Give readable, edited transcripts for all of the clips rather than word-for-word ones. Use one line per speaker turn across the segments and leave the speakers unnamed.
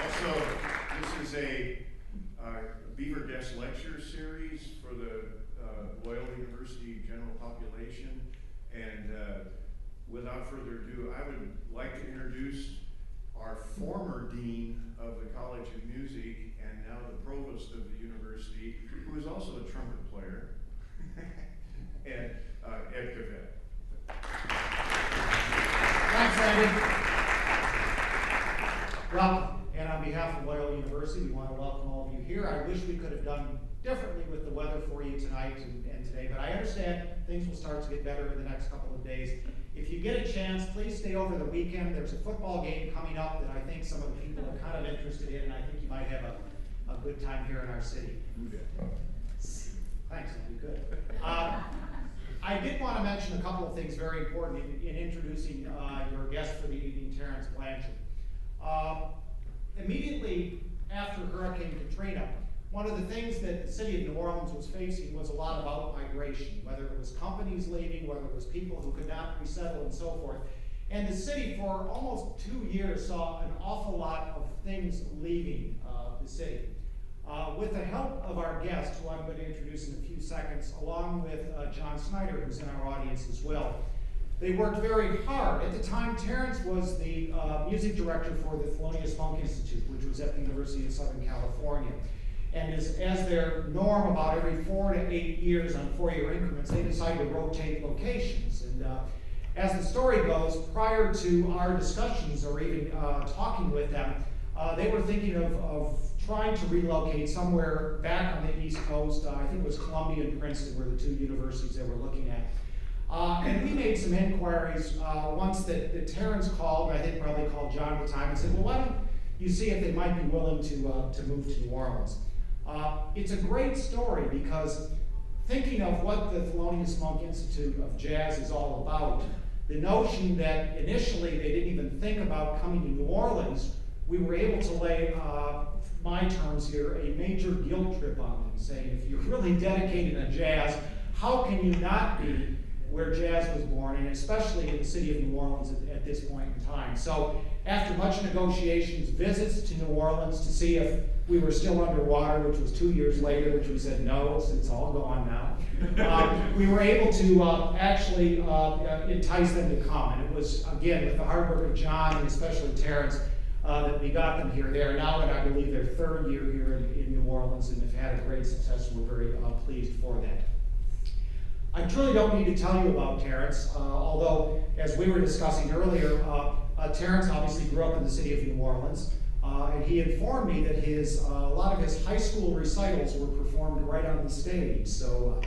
So this is a Beaver Guest Lecture Series for the Loyola University general population. And without further ado, I would like to introduce our former Dean of the College of Music and now the Provost of the University, who is also a trumpet player, and Ed Cavett.
Thanks, Andy. Welcome. And on behalf of Loyola University, we want to welcome all of you here. I wish we could have done differently with the weather for you tonight and today, but I understand things will start to get better in the next couple of days. If you get a chance, please stay over the weekend. There's a football game coming up that I think some of the people are kind of interested in, and I think you might have a good time here in our city. Thanks, Andy. Good. I did want to mention a couple of things very important in introducing your guest for the evening, Terence Blanchard. Immediately after Hurricane Katrina, one of the things that the city of New Orleans was facing was a lot of out-migration, whether it was companies leaving, whether it was people who could not resettle and so forth. And the city for almost 2 years saw an awful lot of things leaving the city. With the help of our guest, who I'm going to introduce in a few seconds, along with John Snyder, who's in our audience as well, they worked very hard. At the time, Terence was the music director for the Thelonious Monk Institute, which was at the University of Southern California. And as their norm, about every 4 to 8 years on 4-year increments, they decided to rotate locations. And as the story goes, prior to our discussions or even talking with them, they were thinking of trying to relocate somewhere back on the East Coast. I think it was Columbia and Princeton were the two universities they were looking at. And we made some inquiries once that Terence called, and I think probably called John at the time, and said, well, why don't you see if they might be willing to move to New Orleans. It's a great story because thinking of what the Thelonious Monk Institute of Jazz is all about, the notion that initially they didn't even think about coming to New Orleans, we were able to lay, my terms here, a major guilt trip on them, saying if you're really dedicated to jazz, how can you not be where jazz was born, and especially in the city of New Orleans at this point in time. So after much negotiations, visits to New Orleans to see if we were still underwater, which was 2 years later, which we said, no, it's all gone now. We were able to actually entice them to come. And it was, again, with the hard work of John and especially Terence, that we got them here. They are now in, I believe, their 3rd year here in New Orleans and have had a great success. We're very pleased for that. I truly don't need to tell you about Terence, although, as we were discussing earlier, Terence obviously grew up in the city of New Orleans, and he informed me that a lot of his high school recitals were performed right on the stage. So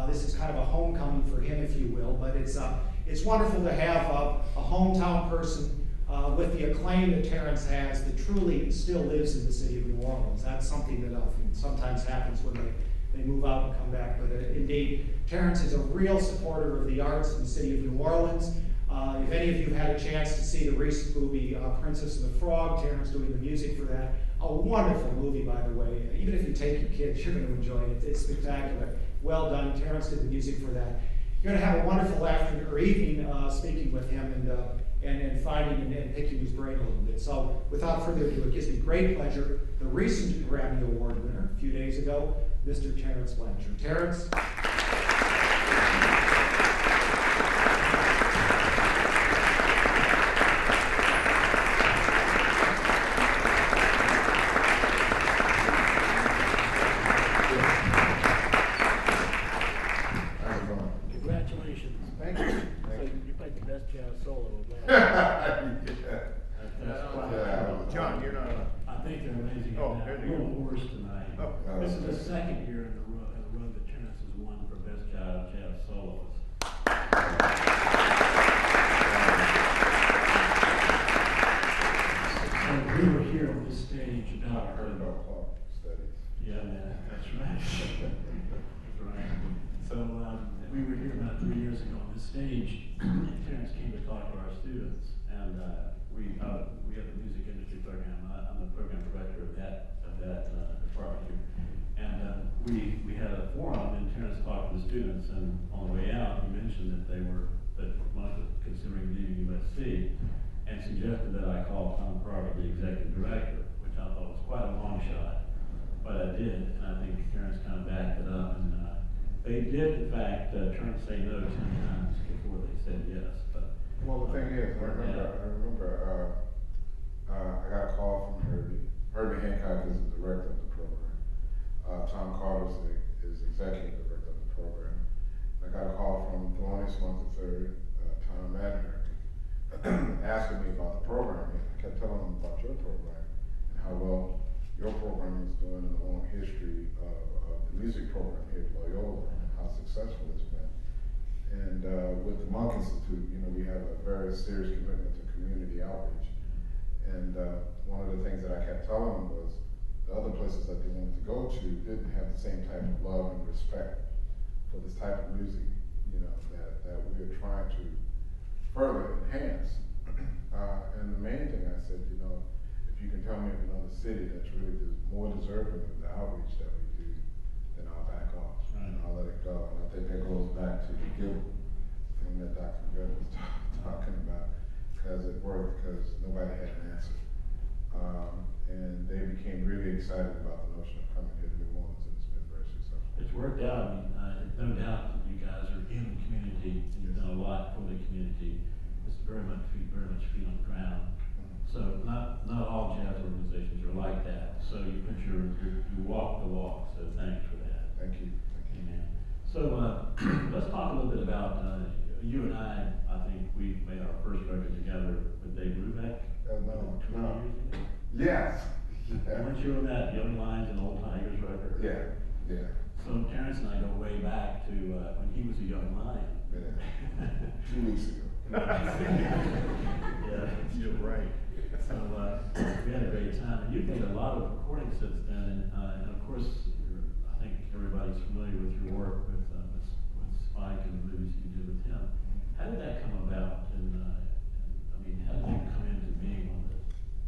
this is kind of a homecoming for him, if you will. But it's wonderful to have a hometown person with the acclaim that Terence has that truly still lives in the city of New Orleans. That's something that sometimes happens when they move out and come back. But indeed, Terence is a real supporter of the arts in the city of New Orleans. If any of you had a chance to see the recent movie Princess and the Frog, Terence doing the music for that, a wonderful movie, by the way. Even if you take your kids, you're going to enjoy it. It's spectacular. Well done. Terence did the music for that. You're going to have a wonderful afternoon or evening speaking with him and finding and picking his brain a little bit. So without further ado, it gives me great pleasure, the recent Grammy Award winner a few days ago, Mr. Terence Blanchard. Terence.
Congratulations.
Thank you.
So you played the best jazz solo of last
John, you're not.
I think they're amazing.
Oh,
A
there you
little
go.
worse tonight.
Oh.
This is the 2nd year in a row that Terence has won for best jazz soloist. So we were here on this stage.
I heard about clock studies.
Yeah, man, that's right. That's right. So we were here about 3 years ago on this stage, and Terence came to talk to our students, and we have the music industry program. I'm the program director of that department here, and we had a forum, and Terence talked to the students, and on the way out, he mentioned that one was considering leaving USC, and suggested that I call Tom Carver, the executive director, which I did, and I think Terence kind of backed it up, and they did, in fact, turn to say no 10 times before they said yes, but.
Well, the thing is, I remember, I got a call from Herbie Hancock is the director of the program. Tom Carter is executive director of the program. I got a call from Thelonious Month III, Tom Madden, asking me about the program. I kept telling him about your program and how well your program is doing in the long history of the music program here at Loyola and how successful it's been. And with the Monk Institute, you know, we have a very serious commitment to community outreach. And one of the things that I kept telling them was the other places that they wanted to go to didn't have the same type of love and respect for this type of music, you know, that we are trying to further enhance. And the main thing I said, you know, if you can tell me of another city that's really more deserving of the outreach that we do, then I'll back off.
Right.
And I'll let it go. And I think that goes back to the guilt thing that Dr. Greg was talking about, because it worked, because nobody had an answer. And they became really excited about the notion of coming here to New Orleans, and it's been very successful.
It's worked out. I mean, no doubt that you guys are in the community, and you've done a lot for the community. It's very much feet on the ground. So not all jazz organizations are like that. So you walk the walk. So thanks for that.
Thank you.
Amen. So let's talk a little bit about you and I think we made our first record together with Dave Brubeck.
No.
20 years ago.
Yes.
Weren't you on that Young Lions and Old Tigers record?
Yeah.
So Terence and I go way back to when he was a young lion.
Yeah. 2 weeks ago.
Yeah, you're right. So we had a great time, and you've made a lot of recordings since then, and of course, I think everybody's familiar with your work with Spike and the movies you did with him. How did that come about? And I mean, how did you come into being one of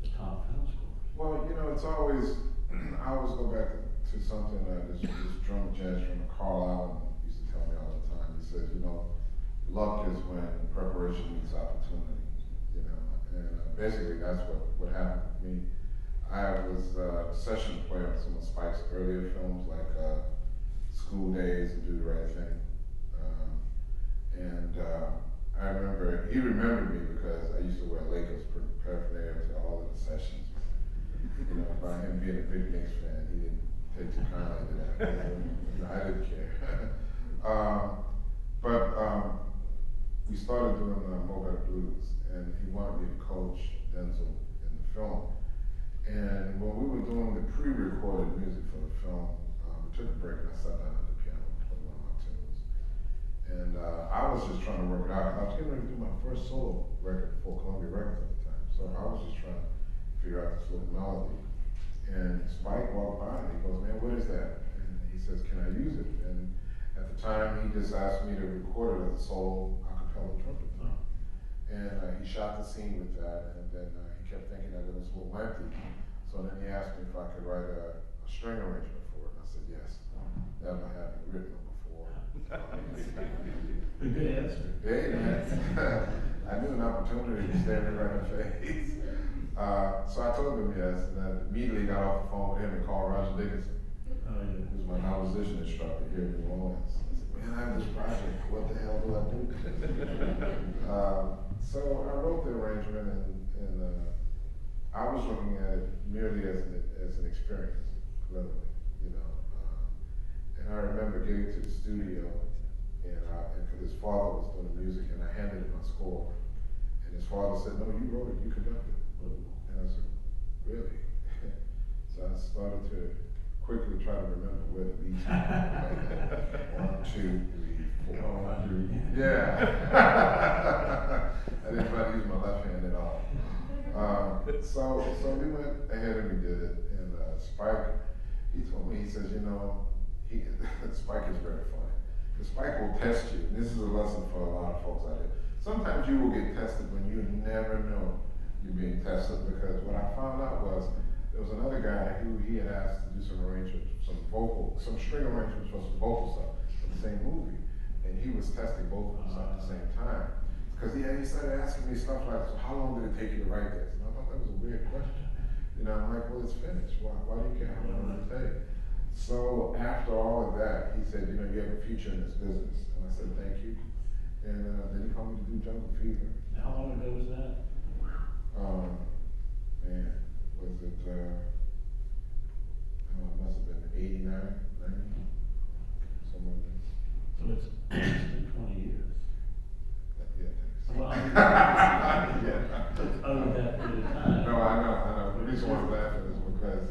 the top film scores?
Well, you know, it's always, I always go back to something this drum jazz drummer Carl Allen used to tell me all the time. He said, you know, luck is when preparation meets opportunity, you know, and basically that's what happened with me. I was a session player on some of Spike's earlier films like School Days and Do the Right Thing. I remember, he remembered me because I used to wear Lakers paraphernalia to all of the sessions. You know, by him being a big Knicks fan, he didn't take too kindly to that. I didn't care. We started doing Mobile Blues, and he wanted me to coach Denzel in the film. And when we were doing the pre-recorded music for the film, we took a break and I sat down at the piano and played one of my tunes. And I was just trying to work it out. I was getting ready to do my first solo record for Columbia Records at the time. So I was just trying to figure out this little melody. And Spike walked by and he goes, man, what is that? And he says, can I use it? And at the time, he just asked me to record it as a solo a cappella trumpet.
Oh.
And he shot the scene with that, and then he kept thinking that it was a little empty. So then he asked me if I could write a string arrangement for it. And I said, yes. Never having written it before.
A good answer.
Hey, man. I knew an opportunity to stand me right in the face. So I told him yes, and I immediately got off the phone with him and called Roger Dickinson.
Oh, yeah.
Who's my composition instructor here in New Orleans. I said, man, I have this project. What the hell do I do? So I wrote the arrangement, and I was looking at it merely as an experience, literally, you know. And I remember getting to the studio, and because his father was doing the music, and I handed him my score, and his father said, no, you wrote it, you conducted it. And I said, really? So I started to quickly try to remember where the beats were. 1, 2, 3, 4.
Oh, Roger.
Yeah. I didn't try to use my left hand at all. So we went ahead and we did it. And Spike, he told me, he says, you know, Spike is very funny. Because Spike will test you. And this is a lesson for a lot of folks out there. Sometimes you will get tested when you never know you're being tested. Because what I found out was, there was another guy who he had asked to do some arrangements, some string arrangements for some vocal stuff for the same movie. And he was testing both of us at the same time. Because he started asking me stuff like, so how long did it take you to write this? And I thought that was a weird question. You know, I'm like, well, it's finished. Why do you care how long it take? So after all of that, he said, you know, you have a future in this business. And I said, thank you. And then he called me to do Jungle Fever.
How long ago was that?
Man, was it, it must have been 89, 90, somewhere in there.
So it's been 20 years.
Yeah, thanks.
Well,
Yeah.
over that period of time.
No, I know. The reason why I'm laughing is because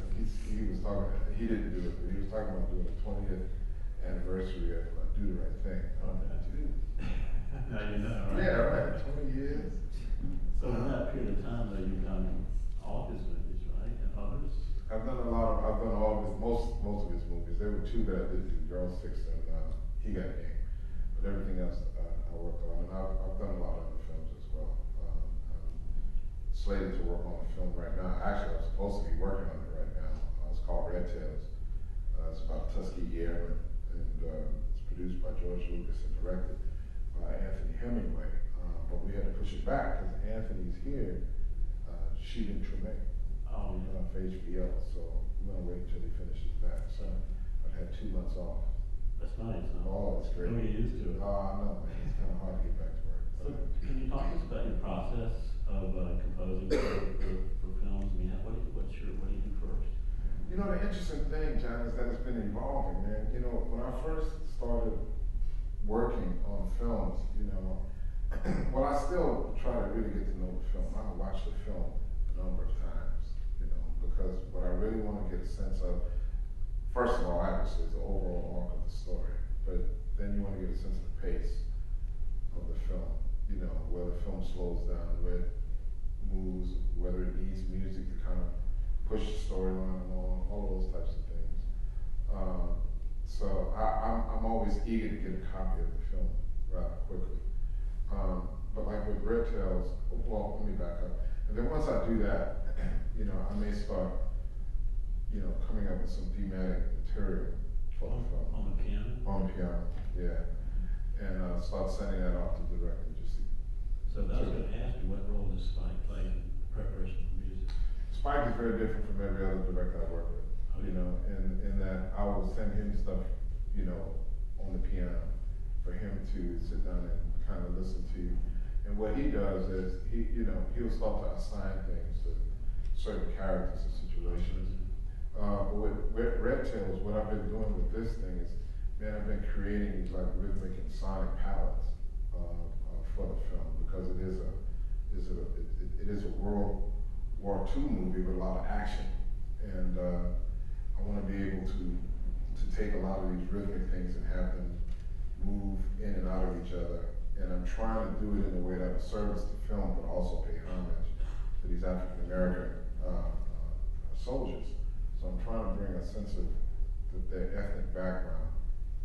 he was talking, he didn't do it, but he was talking about doing the 20th anniversary of Do the Right Thing.
Okay.
Dude.
Now you know, right?
Yeah, right, 20 years.
So in that period of time, though, you've done all his movies, right, and others?
I've done all of his, most of his movies. There were two that I did do, Girl Six and He Got Game. But everything else I worked on, and I've done a lot of other films as well. I'm slated to work on a film right now. Actually, I'm supposed to be working on it right now. It's called Red Tails. It's about Tuskegee Airmen, and it's produced by George Lucas and directed by Anthony Hemingway. But we had to push it back because Anthony's here shooting Tremaine for HBO. So we're gonna wait until he finishes that. So I've had 2 months off.
That's nice, huh?
Oh, it's great.
Don't get used to it.
I know, man. It's kind of hard to get back to work.
So can you talk to us about your process of composing for films? I mean, what do you do first?
You know, the interesting thing, John, is that it's been evolving, man. You know, when I first started working on films, you know, well, I still try to really get to know the film. I watch the film a number of times, you know, because what I really want to get a sense of, first of all, obviously, is the overall arc of the story, but then you want to get a sense of the pace of the film, you know, where the film slows down, where it moves, whether it needs music to kind of push the storyline along, all those types of things. So I'm always eager to get a copy of the film rather quickly. But like with Red Tails, well, let me back up. And then once I do that, you know, I may start, you know, coming up with some thematic material for the film.
On the piano?
On the piano, yeah. And start sending that off to the director.
So I was going to ask you, what role does Spike play in preparation for music?
Spike is very different from every other director I work with.
Oh,
You know, in that I will send him stuff, you know, on the piano for him to sit down and kind of listen to. And what he does is he'll start to assign things to certain characters and situations. But with Red Tails, what I've been doing with this thing is, man, I've been creating these like rhythmic and sonic palettes for the film, because it is a World War II movie with a lot of action, and I want to be able to take a lot of these rhythmic things and have them move in and out of each other. And I'm trying to do it in a way that will service the film, but also pay homage to these African American soldiers. So I'm trying to bring a sense of their ethnic background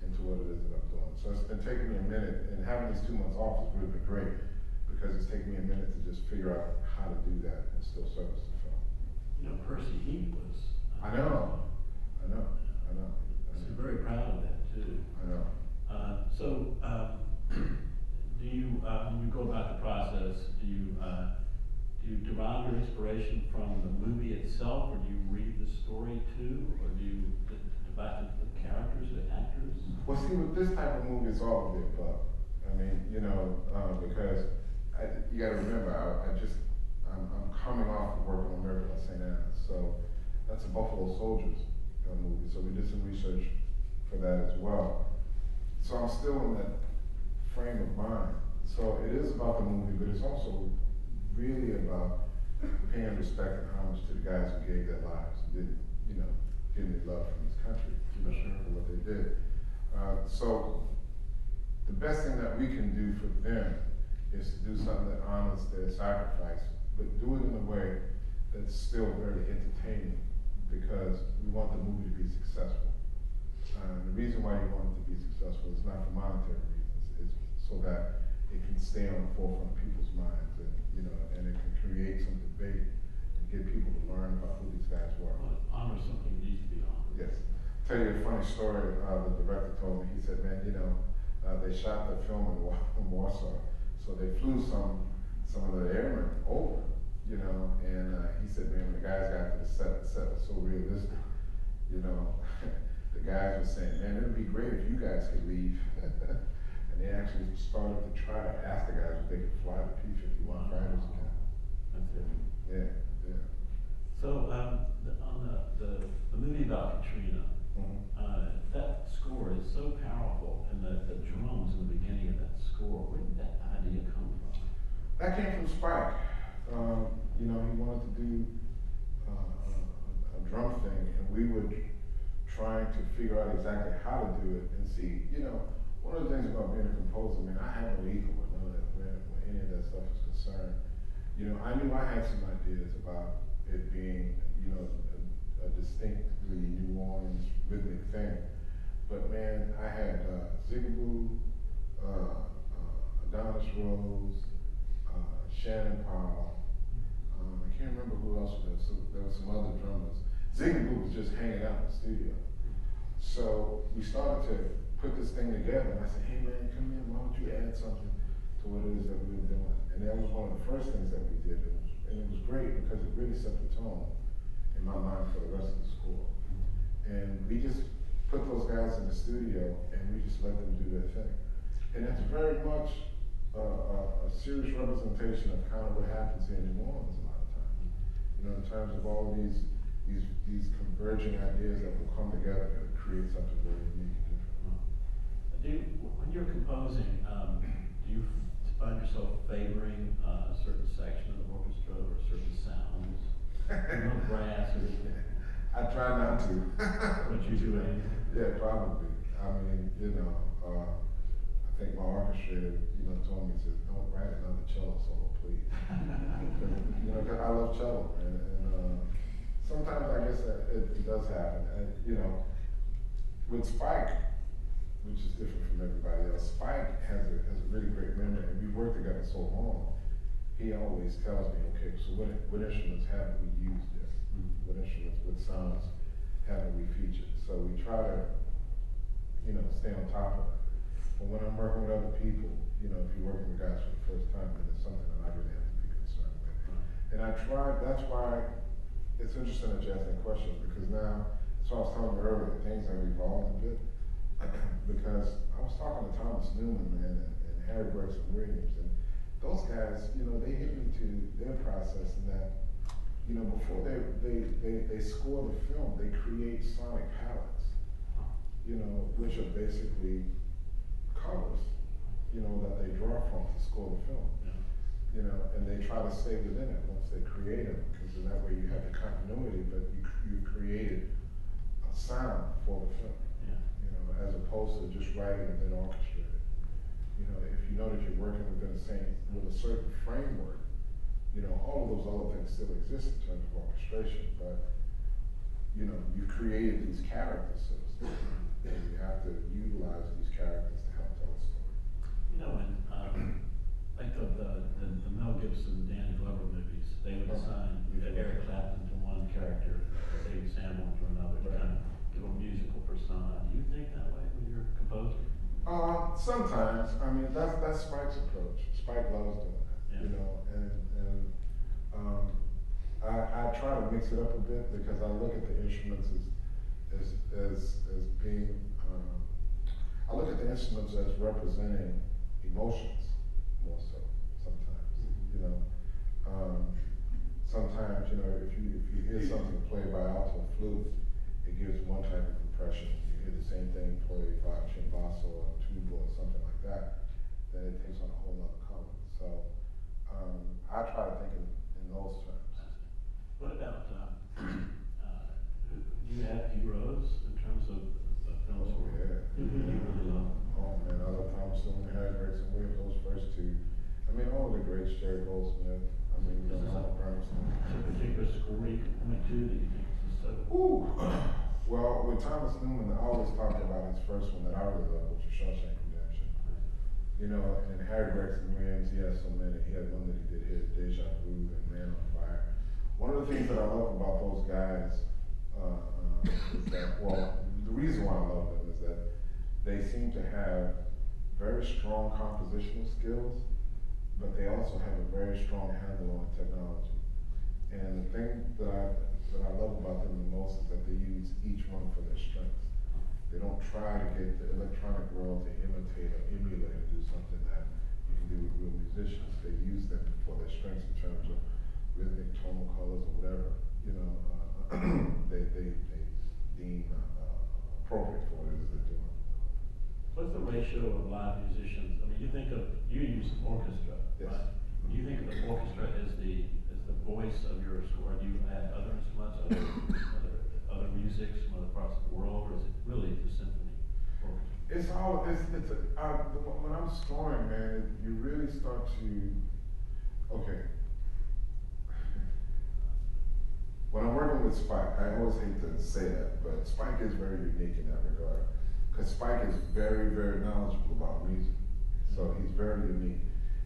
into what it is that I'm doing. So it's been taking me a minute, and having these 2 months off has really been great, because it's taken me a minute to just figure out how to do that and still service the film.
You know, Percy Heath was.
I know.
So very proud of that too.
I know.
Do you, when you go about the process, do you derive your inspiration from the movie itself, or do you read the story too, or do you develop the characters, the actors?
Well, see, with this type of movie, it's all of the above. I mean, you know, because you got to remember, I'm coming off of working on Miracle at St. Anne's, so that's a Buffalo Soldiers movie. So we did some research for that as well. So I'm still in that frame of mind. So it is about the movie, but it's also really about paying respect and homage to the guys who gave their lives and didn't, you know, getting their love from this country, you know, for what they did. So the best thing that we can do for them is to do something that honors their sacrifice, but do it in a way that's still very entertaining, because we want the movie to be successful. The reason why you want it to be successful is not for monetary reasons, it's so that it can stay on the forefront of people's minds, and you know, and it can create some debate and get people to learn about who these guys were.
Well, honor something that needs to be honored.
Yes. Tell you a funny story. The director told me. He said, "Man, you know, they shot the film in Warsaw, so they flew some of the airmen over, you know, and he said, man, when the guys got to the set was so realistic, you know, the guys were saying, man, it'd be great if you guys could leave. And they actually started to try to ask the guys if they could fly the P-51 fighters again.
That's it.
Yeah, yeah.
So, on the movie about Katrina, that score is so powerful, and the drums in the beginning of that score, where did that idea come from?
That came from Spike. You know, he wanted to do a drum thing, and we were trying to figure out exactly how to do it and see, you know, one of the things about being a composer, man, I have no ego with none of that, when any of that stuff is concerned. You know, I knew I had some ideas about it being, you know, a distinctly New Orleans rhythmic thing. But man, I had Zigaboo, Adonis Rose, Shannon Powell, I can't remember who else was there, so there were some other drummers. Zigaboo was just hanging out in the studio. So we started to put this thing together, and I said, hey man, come in, why don't you add something to what it is that we've been doing? And that was one of the first things that we did, and it was great because it really set the tone in my mind for the rest of the score. And we just put those guys in the studio, and we just let them do their thing. And that's very much a serious representation of kind of what happens here in New Orleans a lot of times. You know, in terms of all these converging ideas that will come together to create something very unique and different.
When you're composing, do you find yourself favoring a certain section of the orchestra or certain sounds? No brass or anything?
I try not to.
Would you do anything?
Yeah, probably. I mean, you know, I think my orchestrator, you know, told me to don't write another cello solo, please. You know, 'cause I love cello, and sometimes I guess it does happen. And you know, with Spike, which is different from everybody else, Spike has a really great memory, and we've worked together so long. He always tells me, okay, so what instruments haven't we used yet? What instruments, what sounds haven't we featured? So we try to, you know, stay on top of it. But when I'm working with other people, you know, if you're working with guys for the first time, then it's something that I really have to be concerned with. And I try, that's why it's interesting that you ask that question, because now, as I was telling you earlier, things have evolved a bit. Because I was talking to Thomas Newman, man, and Harry Gregson Williams, and those guys, you know, they hit me to their process in that, you know, before they score the film, they create sonic palettes, you know, which are basically colors, you know, that they draw from to score the film. You know, and they try to stay within it once they create it, because in that way you have the continuity, but you created a sound for the film. You know, as opposed to just writing and then orchestrating. You know, if you know that you're working within with a certain framework, you know, all of those other things still exist in terms of orchestration, but you know, you created these characters, so to speak, and you have to utilize these characters to help tell a story.
You know, when like the Mel Gibson, Danny Glover movies, they would assign Eric Clapton to one character, David Sanborn to another, to kind of give a musical persona. Do you think that way when you're composing?
Sometimes. I mean, that's Spike's approach. Spike loves doing that, you know, and I try to mix it up a bit because I look at the instruments as being, I look at the instruments as representing emotions more so sometimes, you know. Sometimes, you know, if you hear something played by alto flute, it gives one type of impression. You hear the same thing played by cimbasso or tuba or something like that, then it takes on a whole other color. So I try to think in those terms.
What about, do you have heroes in terms of film score?
Yeah.
You really love?
Oh man, I love Thomas Newman, Harry Gregson Williams, those first two. I mean, all of the greats, Jerry Goldsmith. I mean, you know, Mark Bernstein.
Is there a particular score you can point to that you think is so?
Ooh. Well, with Thomas Newman, I always talk about his first one that I really love, which is Shawshank Redemption. You know, and Harry Gregson Williams, he has so many. He had one that he did here, Deja Vu and Man on Fire. One of the things that I love about those guys is that, well, the reason why I love them is that they seem to have very strong compositional skills, but they also have a very strong handle on technology. And the thing that I love about them the most is that they use each one for their strengths. They don't try to get the electronic world to imitate or emulate or do something that you can do with real musicians. They use them for their strengths in terms of rhythmic, tonal colors or whatever, they deem appropriate for what it is they're doing.
What's the ratio of live musicians? I mean, you use orchestra,
Yes.
right? Do you think of the orchestra as the voice of your score? Do you add other instruments, other music from other parts of the world, or is it really the symphony orchestra?
When I'm scoring, man, you really start to, okay. When I'm working with Spike, I always hate to say that, but Spike is very unique in that regard. Because Spike is very, very knowledgeable about music. So he's very unique.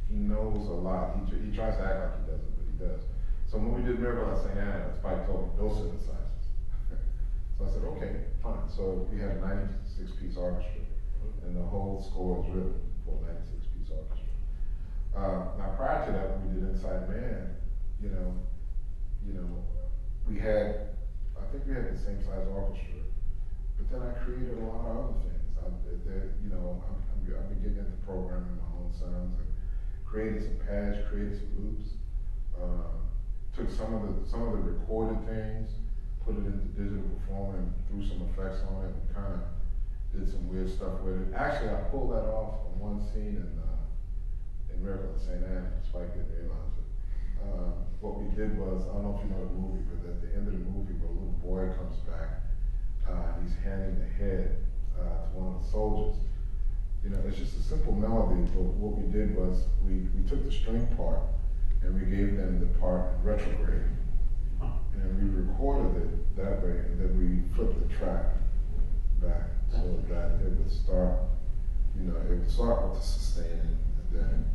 He knows a lot. He tries to act like he doesn't, but he does. So when we did Miracle at St. Anna, Spike told me, no synthesizers. So I said, okay, fine. So we had a 96-piece orchestra, and the whole score is written for a 96-piece orchestra. Now prior to that, when we did Inside Man, we had, I think we had the same size orchestra, but then I created a lot of other things. I've been getting into programming my own sounds and created some pads, created some loops. Took some of the recorded things, put it into digital form and threw some effects on it and kind of did some weird stuff with it. Actually, I pulled that off on one scene in Miracle at St. Anna. Spike didn't realize it. What we did was, I don't know if you know the movie, but at the end of the movie, where a little boy comes back, he's handing the head to one of the soldiers. It's just a simple melody, but what we did was we took the string part and we gave them the part in retrograde. And we recorded it that way, and then we flipped the track back so that it would start, with the sustaining, and then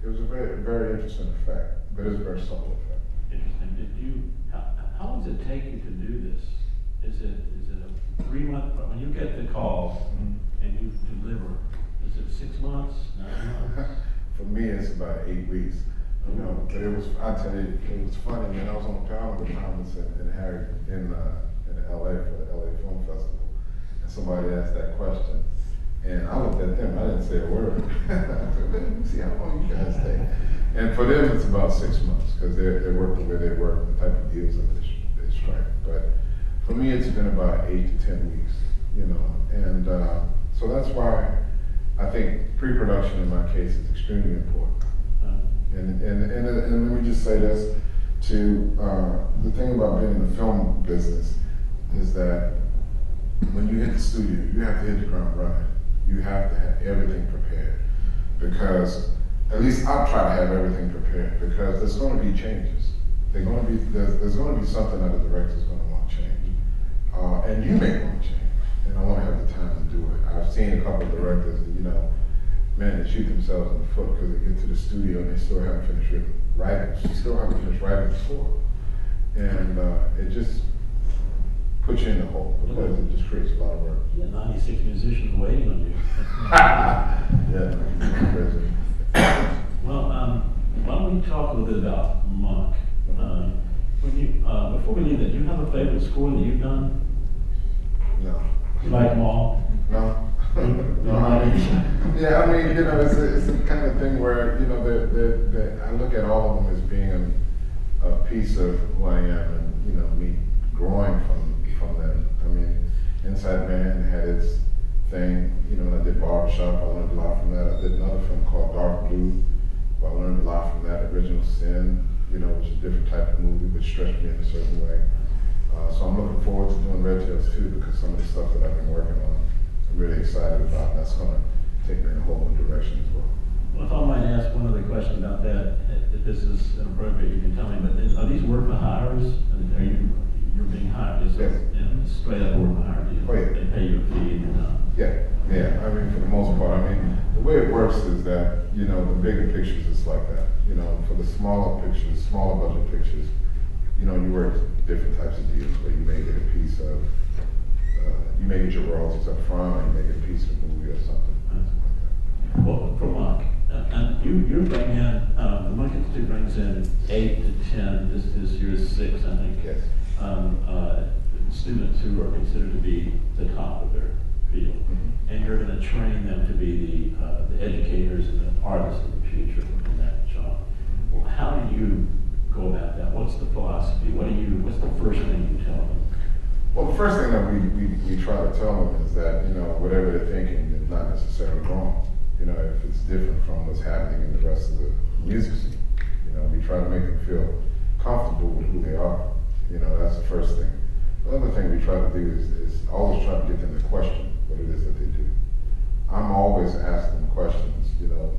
it was a very, very interesting effect, but it's a very subtle effect.
Interesting. How long does it take you to do this? Is it a 3-month, when you get the call and you deliver, is it 6 months, 9 months?
For me, it's about 8 weeks. But I tell you, it was funny, man. I was on the panel with Thomas and Harry in LA for the LA Film Festival, and somebody asked that question, and I looked at them. I didn't say a word. I said, let me see how long you guys take. And for them, it's about 6 months because they work the way they work, the type of deals that they strike. But for me, it's been about 8 to 10 weeks, and so that's why I think pre-production in my case is extremely important. And let me just say this, the thing about being in the film business is that when you hit the studio, you have to hit the ground running. You have to have everything prepared, because at least I'll try to have everything prepared, because there's going to be changes. There's going to be something that the director's going to want to change, and you may want to change, and I want to have the time to do it. I've seen a couple of directors, man, they shoot themselves in the foot because they get to the studio and they still haven't finished writing the score. And it just puts you in the hole because it just creates a lot of work.
Yeah, 96 musicians waiting on you.
Yeah, crazy.
Well, why don't we talk a little bit about Monk? Before we leave that, do you have a favorite score that you've done?
No.
You like them all?
No. Yeah, I mean, it's the kind of thing where, I look at all of them as being a piece of who I am, and, me growing from them. I mean, Inside Man had its thing, when I did Barbershop, I learned a lot from that. I did another film called Dark Blue, where I learned a lot from that. Original Sin, which is a different type of movie, which stretched me in a certain way. So I'm looking forward to doing Red Tails too, because some of the stuff that I've been working on, I'm really excited about, and that's going to take me in a whole new direction as well.
Well, if I might ask one other question about that, if this is inappropriate, you can tell me, but are these work for hires? Are you're being hired? Is
Yes.
Straight up work for hire deal?
Oh, yeah.
They pay you a fee and
Yeah. I mean, for the most part, the way it works is that, the bigger pictures, it's like that. For the smaller pictures, smaller budget pictures, you work different types of deals where you may get a piece of, you may get your royalties up front, or you may get a piece of a movie or something like that.
Well, for Monk, and you bring in, the Monk Institute brings in 8 to 10, this year is 6, I think.
Yes.
Students who are considered to be the top of their field. And you're gonna train them to be the educators and the artists of the future in that job. Well, how do you go about that? What's the philosophy? What's the first thing you tell them?
Well, the first thing that we try to tell them is that, you know, whatever they're thinking is not necessarily wrong. You know, if it's different from what's happening in the rest of the music scene. You know, we try to make them feel comfortable with who they are. You know, that's the first thing. The other thing we try to do is always try to get them to question what it is that they do. I'm always asking them questions, you know.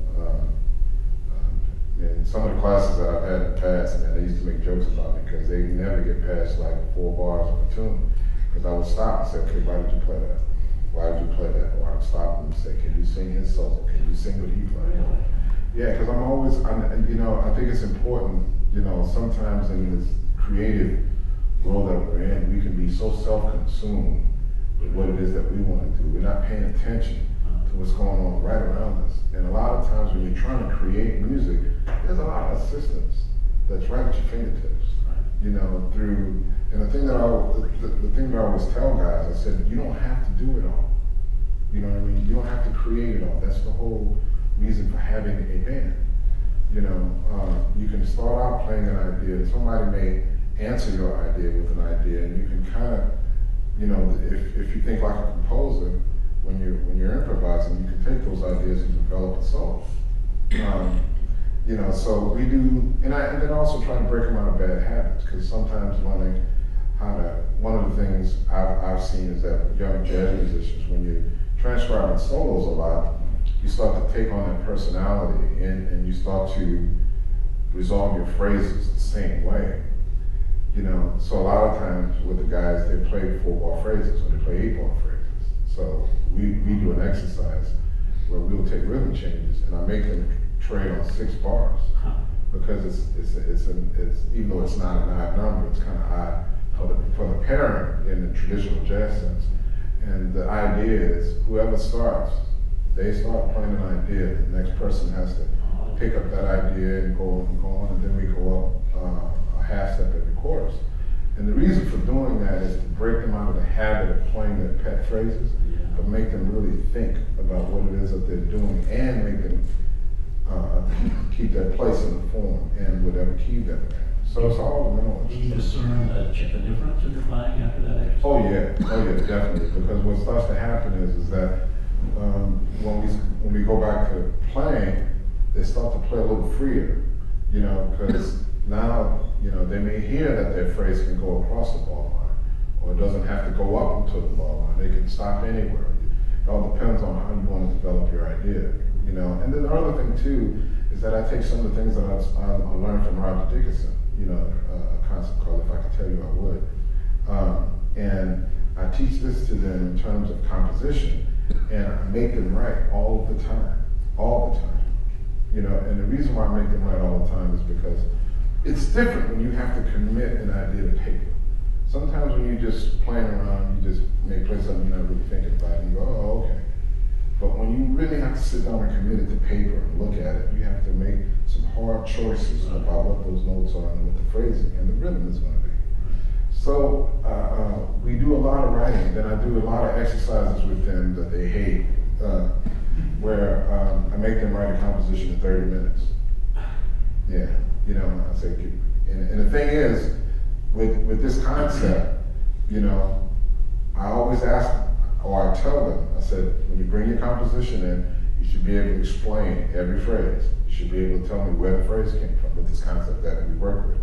In some of the classes that I've had in the past, man, they used to make jokes about me because they never get past like 4 bars of a tune. Because I would stop and say, okay, why did you play that? Why did you play that? Or I would stop and say, can you sing his solo? Can you sing what he played? Yeah, because you know, I think it's important, you know, sometimes in this creative world that we're in, we can be so self-consumed with what it is that we want to do. We're not paying attention to what's going on right around us. And a lot of times when you're trying to create music, there's a lot of assistance that's right at your fingertips. You know, and the thing that I always tell guys, I said, you don't have to do it all. You know what I mean? You don't have to create it all. That's the whole reason for having a band. You know, you can start out playing an idea. Somebody may answer your idea with an idea, and you can kind of, you know, if you think like a composer, when you're improvising, you can take those ideas and develop a song. You know, so we do, and then also try to break them out of bad habits, because sometimes learning how to, one of the things I've seen is that with young jazz musicians, when you're transcribing solos a lot, you start to take on that personality, and you start to resolve your phrases the same way. You know, so a lot of times with the guys, they play 4-bar phrases, or they play 8-bar phrases. So we do an exercise where we'll take rhythm changes, and I make them trade on 6 bars, because it's even though it's not an odd number, it's kind of odd for the pairing in the traditional jazz sense. And the idea is whoever starts, they start playing an idea, the next person has to pick up that idea and go on, and then we go up a half step every chorus. And the reason for doing that is to break them out of the habit of playing their pet phrases, but make them really think about what it is that they're doing, and make them keep their place in the form and whatever key that they're in. So it's all mental.
Do you discern the difference in your playing after that exercise?
Oh yeah, definitely. Because what starts to happen is that when we go back to playing, they start to play a little freer, you know, because now, you know, they may hear that their phrase can go across the ball line, or it doesn't have to go up until the ball line. They can stop anywhere. It all depends on how you want to develop your idea, you know. And then the other thing too is that I take some of the things that I learned from Roger Dickinson, you know, a concept called "If I Could Tell You, I Would," and I teach this to them in terms of composition, and I make them write all the time, you know. And the reason why I make them write all the time is because it's different when you have to commit an idea to paper. Sometimes when you're just playing around, you just may play something you're not really thinking about, and you go, oh, okay. But when you really have to sit down and commit it to paper and look at it, you have to make some hard choices about what those notes are and what the phrasing and the rhythm is going to be. So we do a lot of writing. Then I do a lot of exercises with them that they hate, where I make them write a composition in 30 minutes. Yeah, you know, I say, and the thing is, with this concept, you know, I always ask them, or I tell them, I said, when you bring your composition in, you should be able to explain every phrase. You should be able to tell me where the phrase came from with this concept that we work with.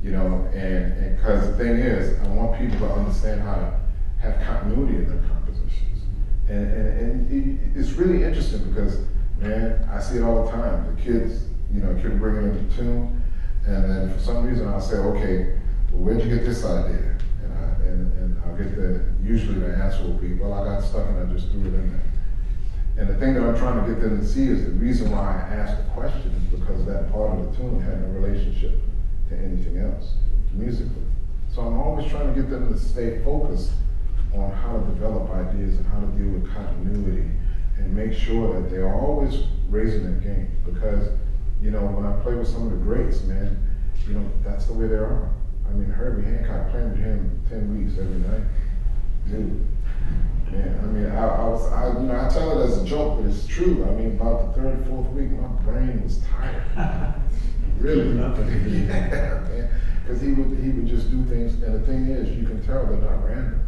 You know, and because the thing is, I want people to understand how to have continuity in their compositions. And it's really interesting because, man, I see it all the time. The kids, you know, kid bringing in the tune, and then for some reason I'll say, okay, well, where'd you get this idea? And I'll get usually the answer will be, well, I got stuck and I just threw it in there. And the thing that I'm trying to get them to see is the reason why I asked the question is because that part of the tune had no relationship to anything else musically. So I'm always trying to get them to stay focused on how to develop ideas and how to deal with continuity and make sure that they are always raising their game. Because, you know, when I play with some of the greats, man, you know, that's the way they are. I mean, Herbie Hancock, playing with him 10 weeks every night, Dude, man, I mean, I tell it as a joke, but it's true. I mean, about the third, fourth week, my brain was tired. Really? Yeah, man. Because he would just do things, and the thing is, you can tell they're not random.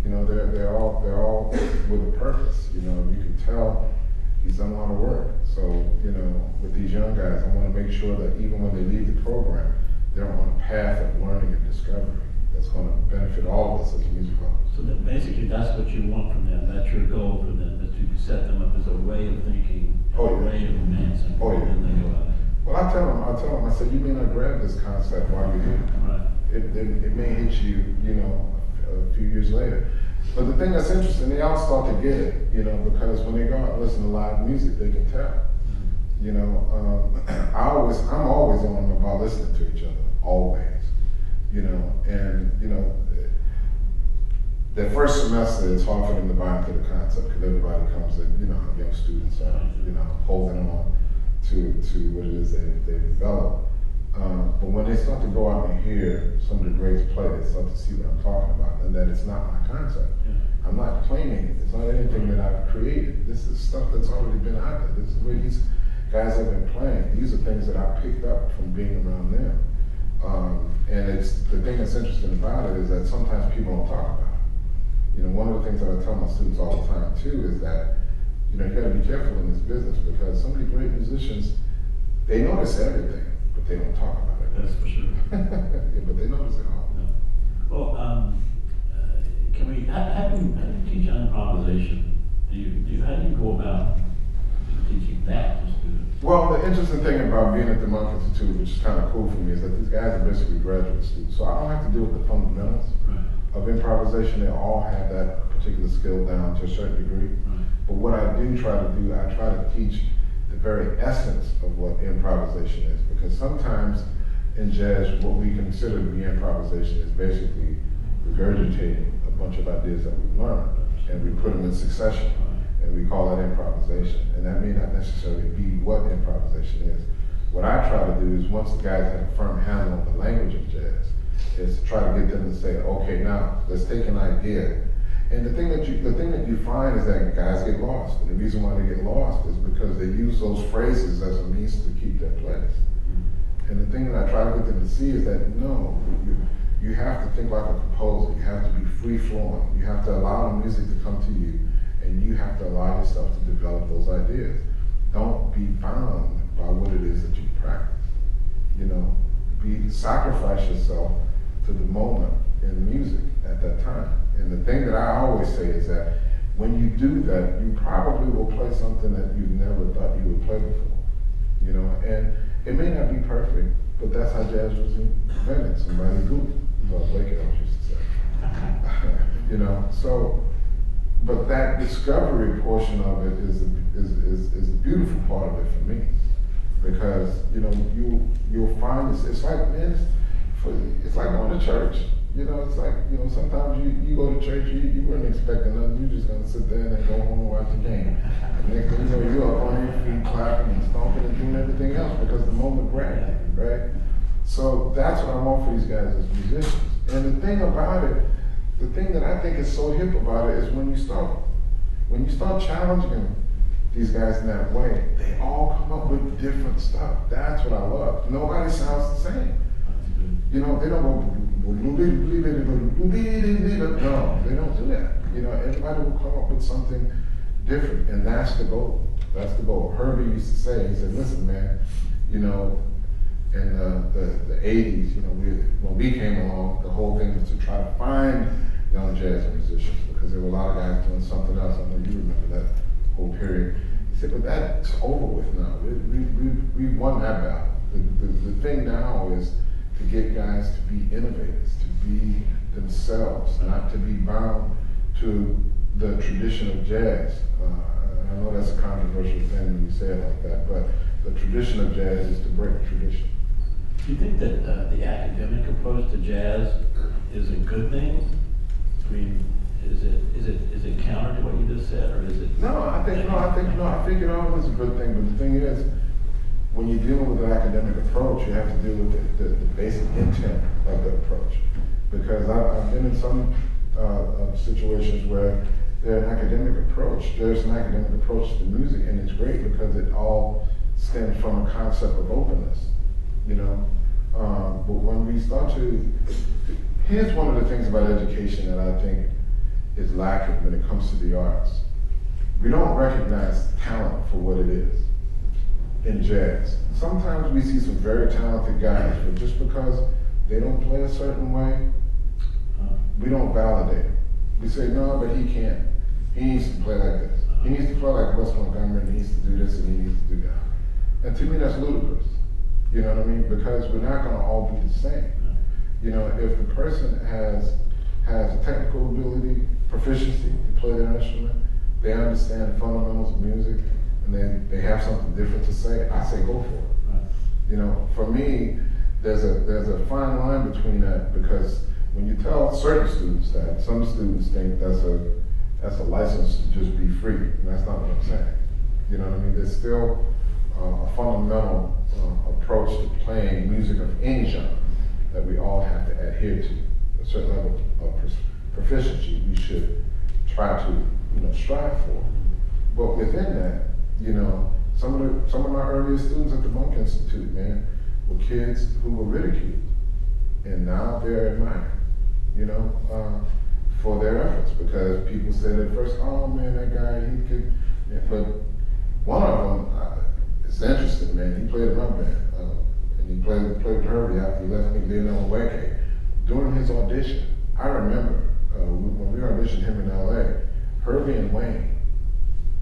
You know, they're all with a purpose. You know, you can tell he's done a lot of work. So, you know, with these young guys, I want to make sure that even when they leave the program, they're on a path of learning and discovery that's going to benefit all of us as music artists.
So that basically that's what you want from them, that's your goal for them, is to set them up as a way of thinking, a way of advancing, and then they go out.
Well, I tell them, I said, you may not grab this concept while you're here.
Right.
It may hit you, you know, a few years later. But the thing that's interesting, they all start to get it, you know, because when they go out and listen to live music, they can tell. You know, I'm always on them about listening to each other, always. You know, and you know, the first semester it's hard for them to buy into the concept because everybody comes in, you know, young students are, you know, holding on to what it is they develop. But when they start to go out and hear some of the greats play, they start to see what I'm talking about, and that it's not my concept.
Yeah.
I'm not claiming it. It's not anything that I've created. This is stuff that's already been out there. This is where these guys have been playing. These are things that I picked up from being around them. And it's the thing that's interesting about it is that sometimes people don't talk about it. You know, one of the things that I tell my students all the time too is that, you know, you got to be careful in this business because some of the great musicians, they notice everything, but they don't talk about it.
That's for sure.
Yeah, but they notice it all.
Yeah. Well, can we? How do you teach improvisation? How do you go about teaching that to students?
Well, the interesting thing about being at the Monk Institute, which is kind of cool for me, is that these guys are basically graduate students. So I don't have to deal with the fundamentals of improvisation. They all have that particular skill down to a certain degree. But what I do try to do, I try to teach the very essence of what improvisation is. Because sometimes in jazz, what we consider to be improvisation is basically regurgitating a bunch of ideas that we've learned. And we put them in succession. And we call that improvisation. And that may not necessarily be what improvisation is. What I try to do is once the guys have a firm handle on the language of jazz, is to try to get them to say, okay, now let's take an idea. And the thing that you find is that guys get lost. And the reason why they get lost is because they use those phrases as a means to keep their place. And the thing that I try to get them to see is that no, you have to think like a composer. You have to be free flowing. You have to allow the music to come to you. And you have to allow yourself to develop those ideas. Don't be bound by what it is that you practice. You know, sacrifice yourself to the moment in music at that time. And the thing that I always say is that when you do that, you probably will play something that you've never thought you would play before. You know, and it may not be perfect, but that's how jazz was invented. Somebody goofed. Well, Blake used to say. You know, so. But that discovery portion of it is a beautiful part of it for me, because you know you'll find it's like, man, it's like going to church. You know, it's like, you know, sometimes you go to church, you weren't expecting nothing. You're just gonna sit there and then go home and watch the game. And next thing you know, you're up on your feet clapping and stomping and doing everything else because the moment grabbed you, right? So that's what I want for these guys as musicians. And the thing about it. The thing that I think is so hip about it is when you start challenging these guys in that way, they all come up with different stuff. That's what I love. Nobody sounds the same. You know, they don't go, no, they don't do that. You know, everybody will come up with something different, and that's the goal. That's the goal. Herbie used to say, he said, listen, man, you know, in the 80s, you know, when we came along, the whole thing was to try to find young jazz musicians, because there were a lot of guys doing something else. I know you remember that whole period. He said, but that's over with now. We won that battle. The thing now is to get guys to be innovators, to be themselves, not to be bound to the tradition of jazz. I know that's a controversial thing when you say it like that, but the tradition of jazz is to break tradition.
Do you think that the academic approach to jazz is a good thing? I mean, is it counter to what you just said, or is it?
I think it always is a good thing. But the thing is, when you're dealing with an academic approach, you have to deal with the basic intent of the approach. Because I've been in some situations where there's an academic approach. There's an academic approach to music, and it's great because it all stems from a concept of openness, you know. But when we start to, here's one of the things about education that I think is lacking when it comes to the arts. We don't recognize talent for what it is in jazz. Sometimes we see some very talented guys, but just because they don't play a certain way, we don't validate it. We say, no, but he can't. He needs to play like this. He needs to play like Wes Montgomery, and he needs to do this, and he needs to do that. And to me, that's ludicrous. You know what I mean? Because we're not gonna all be the same. You know, if the person has a technical ability, proficiency to play their instrument, they understand the fundamentals of music, and then they have something different to say, I say go for it. You know, for me, there's a fine line between that, because when you tell certain students that, some students think that's a license to just be free, and that's not what I'm saying. You know what I mean? There's still a fundamental approach to playing music of any genre that we all have to adhere to. A certain level of proficiency we should try to, you know, strive for. But within that, you know, some of my earliest students at the Monk Institute, man, were kids who were ridiculed, and now they're admired, you know, for their efforts, because people said at first, oh man, that guy, he could, yeah. But one of them, it's interesting, man, he played in my band, and he played with Herbie after he left me, Leonel Weke. During his audition, I remember when we auditioned him in LA, Herbie and Wayne,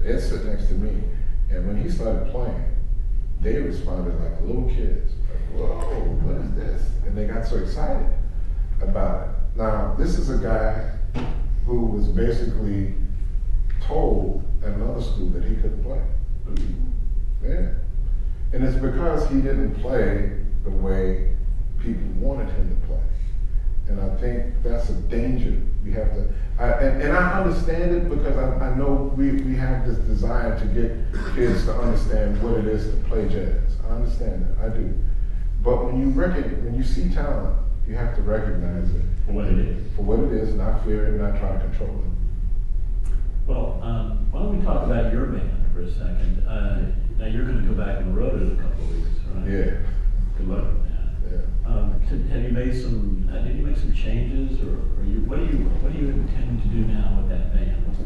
they'd sit next to me, and when he started playing, they responded like little kids, like, whoa, what is this? And they got so excited about it. Now, this is a guy who was basically told at another school that he couldn't play. Yeah. And it's because he didn't play the way people wanted him to play. And I think that's a danger. We have to, and I understand it, because I know we have this desire to get kids to understand what it is to play jazz. I understand that, I do. But when you see talent, you have to recognize it.
For what it is.
For what it is, not fear it, not try to control it.
Well, why don't we talk about your band for a second? Now you're going to go back on the road in a couple of weeks, right?
Yeah.
Good luck with that.
Yeah.
Have you made some? Did you make some changes, or what do you intend to do now with that band?
It's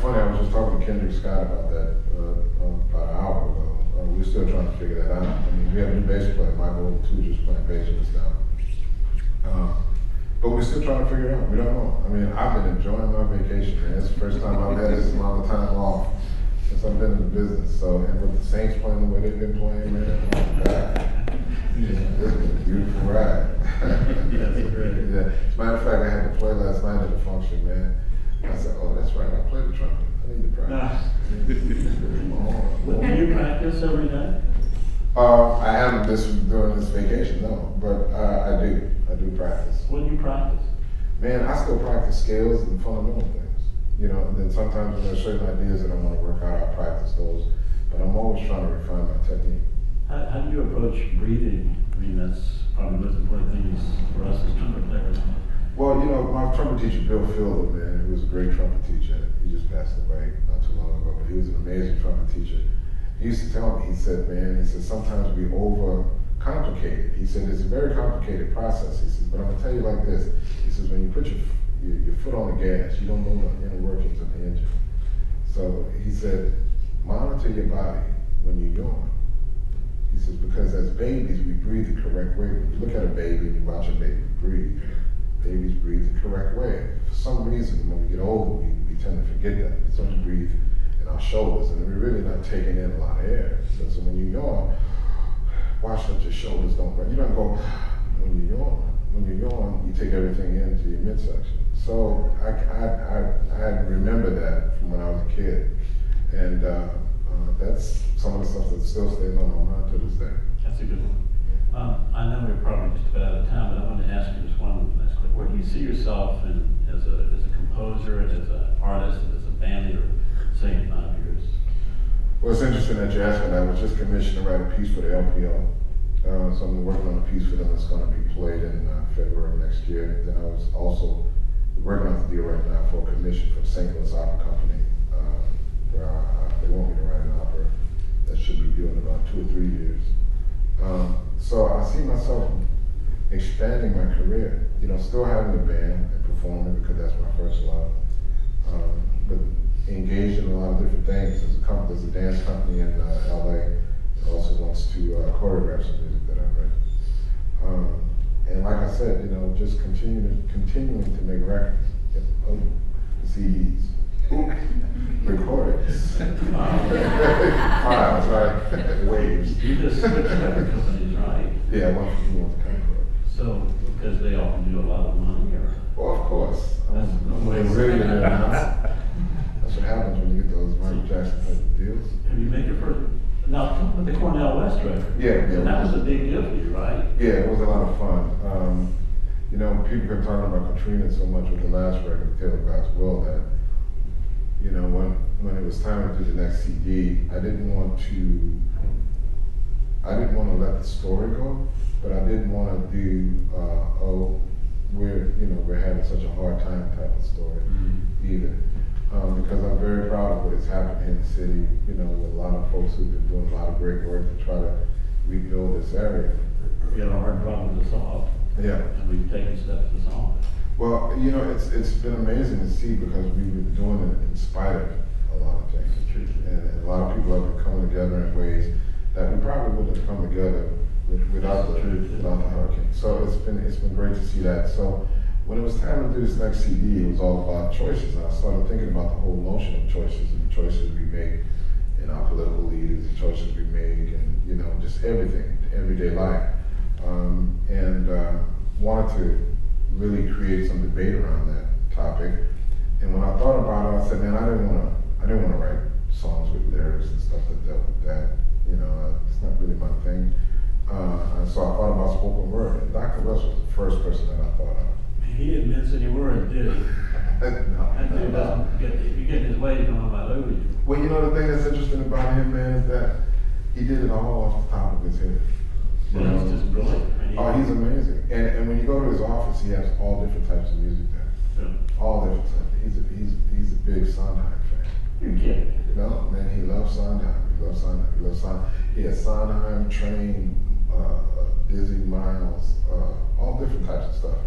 funny. I was just talking to Kendrick Scott about that about an hour ago. We're still trying to figure that out. I mean, we have a new bass player, Michael Tuger's playing bass with us now. But we're still trying to figure it out. We don't know. I mean, I've been enjoying my vacation, man. It's the first time I've had this amount of time off since I've been in the business. So, and with the Saints playing the way they've been playing, man, oh my God. It's been a beautiful ride.
Yes, great.
Yeah. As a matter of fact, I had to play last night at a function, man. I said, oh, that's right, I played the trumpet. I need to practice.
Do you practice every day?
I haven't during this vacation, no, but I do practice.
What do you practice?
Man, I still practice scales and fundamental things, you know, and then sometimes when there's certain ideas that I want to work out, I practice those, but I'm always trying to refine my technique.
How do you approach breathing? I mean, that's probably the most important thing for us as trumpet players.
Well, you know, my trumpet teacher, Bill Fielder, man, he was a great trumpet teacher. He just passed away not too long ago, but he was an amazing trumpet teacher. He used to tell me, he said, sometimes we overcomplicate it. He said, it's a very complicated process. He said, but I'm gonna tell you like this. He says, when you put your foot on the gas, you don't know the inner workings of the engine. So he said, monitor your body when you yawn. He says, because as babies, we breathe the correct way. When you look at a baby and you watch a baby breathe, babies breathe the correct way. For some reason, when we get older, we tend to forget that. We start to breathe in our shoulders, and we're really not taking in a lot of air. So when you yawn, watch that your shoulders don't run. You don't go when you yawn. When you yawn, you take everything into your midsection. So I remember that from when I was a kid, and that's some of the stuff that still stays on my mind to this day.
That's a good one. I know we're probably just about out of time, but I wanted to ask you just one last quick. Where do you see yourself as a composer, and as an artist, and as a band leader, say in 5 years?
Well, it's interesting that you asked me that. I was just commissioned to write a piece for the LPO. So I'm working on a piece for them that's going to be played in February of next year. Then I was also working on the deal right now for a commission for St. Louis Opera Company, where they want me to write an opera that should be due in about 2 or 3 years. So I see myself expanding my career, you know, still having a band and performing because that's my first love, but engaged in a lot of different things. There's a dance company in LA that also wants to choreograph some music that I've written. And like I said, you know, just continuing to make records, CDs, recordings. Files, right? Waves.
You just switched record companies, right?
Yeah, I want to come for it.
So, because they often do a lot of money, or?
Well, of course.
That's no way.
Really, that's what happens when you get those Michael Jackson type of deals.
Have you made your first, now, with the Cornell West record?
Yeah.
And that was a big deal for you, right?
Yeah, it was a lot of fun. You know, people kept talking about Katrina so much with the last record, Tale of God's Will, that, you know, when it was time to do the next CD, I didn't want to let the story go, but I didn't want to do, we're having such a hard time type of story either. Because I'm very proud of what has happened in the city, you know, with a lot of folks who've been doing a lot of great work to try to rebuild this area.
We have a hard problem to solve.
Yeah.
And we've taken steps to solve it.
Well, you know, it's been amazing to see because we've been doing it in spite of a lot of things. And a lot of people have been coming together in ways that we probably wouldn't have come together without the hurricane. So it's been great to see that. So when it was time to do this next CD, it was all about choices. And I started thinking about the whole notion of choices and the choices we make in our political leaders, the choices we make, and, you know, just everything, everyday life. Wanted to really create some debate around that topic. And when I thought about it, I said, man, I didn't want to write songs with lyrics and stuff that dealt with that. You know, it's not really my thing. And so I thought about spoken word. And Dr. West was the first person that I thought of.
He didn't mince any words, did he?
No.
That dude doesn't if you get in his way, he's going about over you.
Well, you know, the thing that's interesting about him, man, is that he did it all off the top of his head.
Well, he's just brilliant.
Oh, he's amazing. And when you go to his office, he has all different types of music there.
Yeah.
All different types. He's a big Sondheim fan.
You're kidding.
You know, man, he loves Sondheim. He loves Sondheim. He has Sondheim, Train, Dizzy, Miles, all different types of stuff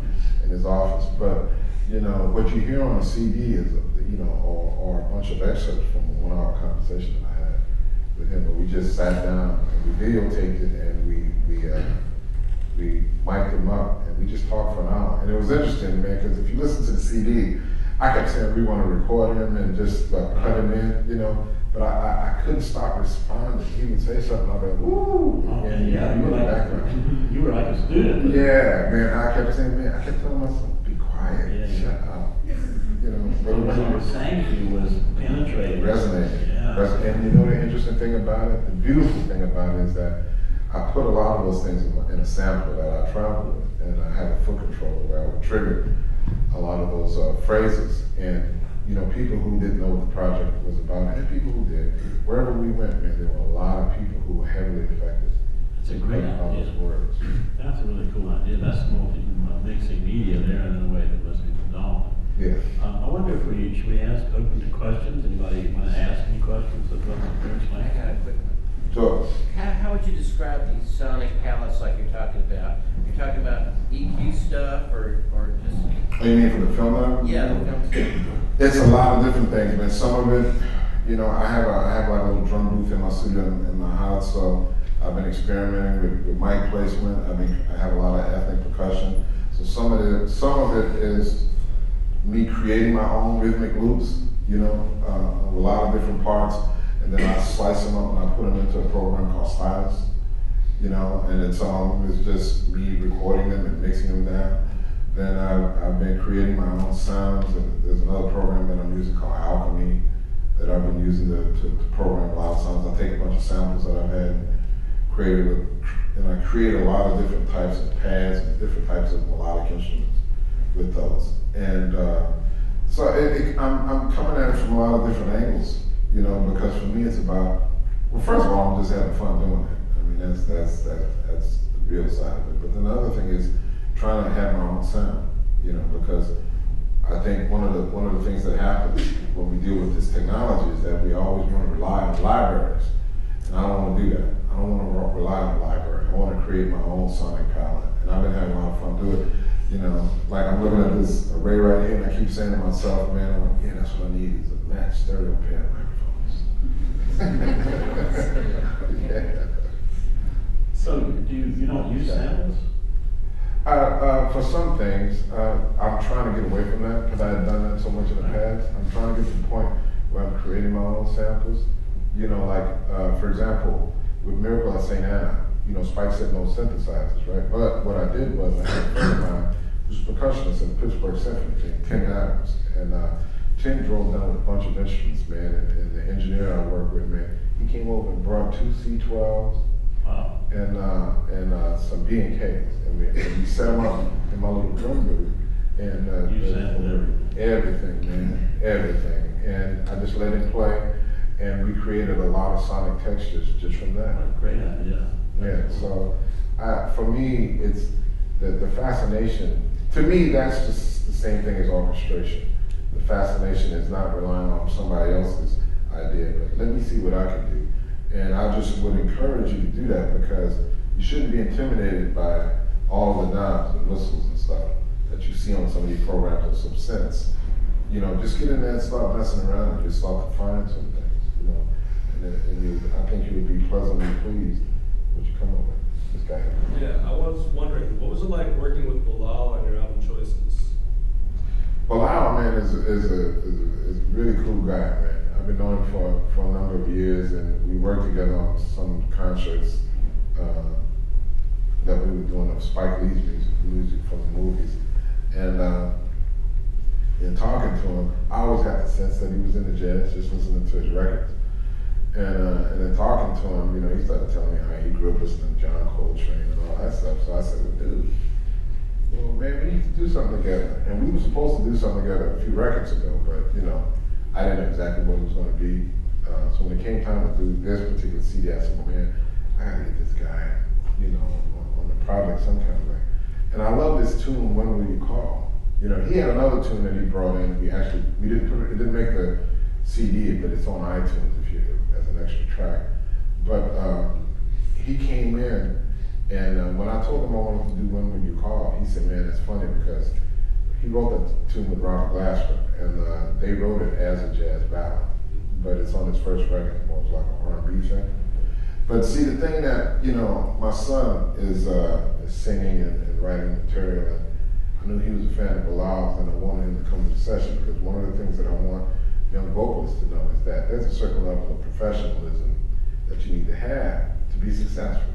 in his office. But, you know, what you hear on a CD is, you know, or a bunch of excerpts from a 1-hour conversation that I had with him. But we just sat down and we videotaped it and we mic'd him up and we just talked for an hour. And it was interesting, man, because if you listen to the CD, I kept saying we want to record him and just cut him in, you know. But I couldn't stop responding. He would say something, I'd be like, woo! And
yeah, you were like a student.
Yeah, man, I kept saying, man, I kept telling myself, be quiet, shut up. You know,
But what he was saying to you was penetrating.
Resonating.
Yeah.
And you know the interesting thing about it, the beautiful thing about it is that I put a lot of those things in a sampler that I traveled with, and I had a foot controller where I would trigger a lot of those phrases. And, you know, people who didn't know what the project was about, and people who did, wherever we went, man, there were a lot of people who were heavily affected.
It's a great
by
idea.
those words.
That's a really cool idea. That's mixing media there in a way that was predominant.
Yeah.
I wonder if should we open to questions? Anybody want to ask any questions of Terence
I
Blanchard?
got a quick one.
So,
How would you describe the sonic palettes like you're talking about? You're talking about EQ stuff or just?
oh, you mean for the film album?
Yeah, the film stuff.
It's a lot of different things, man. Some of it, you know, I have like a little drum booth in my studio in my house, so I've been experimenting with mic placement. I have a lot of ethnic percussion. So some of it is me creating my own rhythmic loops, you know, a lot of different parts, and then I slice them up and I put them into a program called Stylus, you know, and then some of them is just me recording them and mixing them down. Then I've been creating my own sounds, and there's another program that I'm using called Alchemy that I've been using to program a lot of sounds. I take a bunch of samples that I've had and I create a lot of different types of pads and different types of melodic instruments with those. And so I'm coming at it from a lot of different angles, you know, because for me it's about, well, first of all, I'm just having fun doing it. I mean, that's the real side of it. But then the other thing is trying to have my own sound, you know, because I think one of the things that happens when we deal with this technology is that we always want to rely on libraries. And I don't want to do that. I don't want to rely on the library. I want to create my own sonic palette. And I've been having a lot of fun doing it. You know, like I'm looking at this array right here, and I keep saying to myself, man, I'm like, yeah, that's what I need is a match stereo pair of microphones. Yeah.
So you don't use samples?
For some things, I'm trying to get away from that because I had done that so much in the past. I'm trying to get to the point where I'm creating my own samples. You know, like, for example, with Miracle at St. Anna, you know, Spike said no synthesizers, right? But what I did was I had a friend of mine who's a percussionist in the Pittsburgh Symphony, Tim Adams. And Tim drove down with a bunch of instruments, man, and the engineer I work with, man, he came over and brought 2 C12s.
Wow.
And some B&Ks, and we set them up in my little drum booth, and
you sampled
everything, man, everything, and I just let it play, and we created a lot of sonic textures just from that.
Great idea.
Yeah. So, for me, it's the fascination. To me, that's just the same thing as orchestration. The fascination is not relying on somebody else's idea, but let me see what I can do. And I just would encourage you to do that because you shouldn't be intimidated by all the knobs and whistles and stuff that you see on some of these programs with some sense. You know, just get in there and start messing around and just start to find some things, you know. And I think you would be pleasantly pleased with what you come up with. This guy.
Yeah, I was wondering, what was it like working with Loyola on your album choices?
Loyola, man, is a really cool guy, man. I've been knowing him for a number of years, and we worked together on some concerts that we were doing of Spike Lee's music from the movies. And in talking to him, I always got the sense that he was into jazz, just listening to his records. And then talking to him, you know, he started telling me how he grew up listening to John Coltrane and all that stuff. So I said, well, dude, well, man, we need to do something together. And we were supposed to do something together a few records ago, but, you know, I didn't know exactly what it was going to be. So when it came time to do this particular CD, I said, well, man, I got to get this guy, you know, on the project some kind of way. And I love this tune, When Will You Call? You know, he had another tune that he brought in. We didn't put it, didn't make the CD, but it's on iTunes as an extra track. But he came in, and when I told him I wanted to do When Will You Call, he said, man, it's funny because he wrote that tune with Robert Glasper, and they wrote it as a jazz ballad, but it's on his first record, more like an R&B thing. But see, the thing that, you know, my son is singing and writing material, and I knew he was a fan of Bilal's, and I wanted him to come to the session because one of the things that I want young vocalists to know is that there's a certain level of professionalism that you need to have to be successful.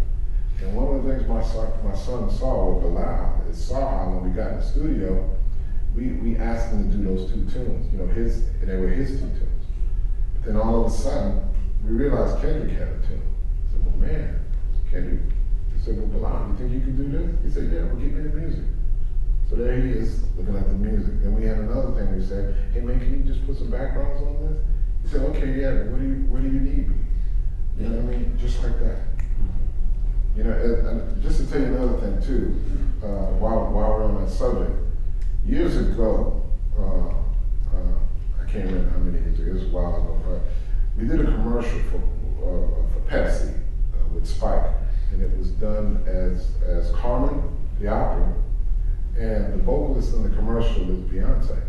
And one of the things my son saw with Bilal is how when we got in the studio, we asked him to do those 2 tunes, you know, and they were his 2 tunes. But then all of a sudden, we realized Kendrick had a tune. I said, well, man, Kendrick. He said, well, Bilal, you think you can do this? He said, yeah, well, give me the music. So there he is, looking at the music. Then we had another thing. We said, hey, man, can you just put some backgrounds on this? He said, okay, yeah, but where do you need me? You know what I mean? Just like that. You know, and just to tell you another thing, too, while we're on that subject, years ago, I can't remember how many years ago, it was a while ago, but we did a commercial for Pepsi with Spike, and it was done as Carmen, the opera, and the vocalist in the commercial is Beyonce.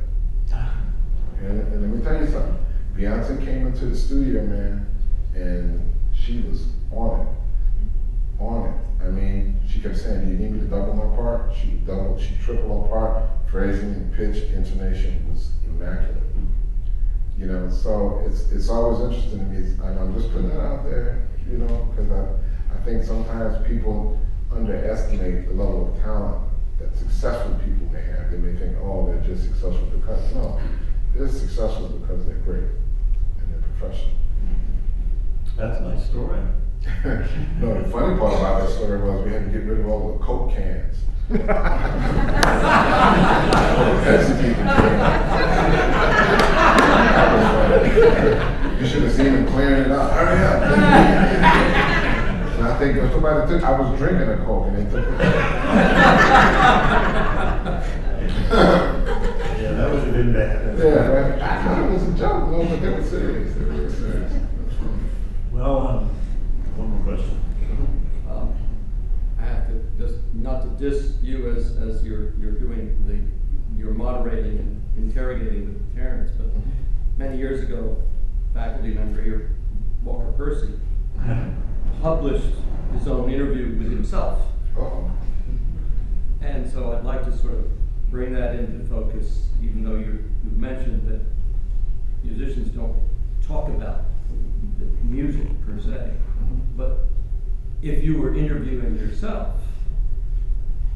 And let me tell you something, Beyonce came into the studio, man, and she was on it. I mean, she kept saying, do you need me to double my part? She tripled her part. Phrasing and pitch, intonation was immaculate. You know, so it's always interesting to me, and I'm just putting that out there, you know, because I think sometimes people underestimate the level of talent that successful people may have. They may think, oh, they're just successful because, no, they're successful because they're great and they're professional.
That's a nice story.
No, the funny part about that story was we had to get rid of all the Coke cans. You should have seen him clearing it up. Hurry up. And I think somebody I was drinking a Coke and they took it.
Yeah, that was it in bad?
Yeah, right. I thought it was a joke, no, but they were serious. They were serious.
Well, one more question.
I have to just, not to diss you as you're doing you're moderating and interrogating with Terence, but many years ago, faculty member here, Walker Percy, published his own interview with himself.
Uh-oh.
And so I'd like to sort of bring that into focus, even though you've mentioned that musicians don't talk about the music per se. But if you were interviewing yourself,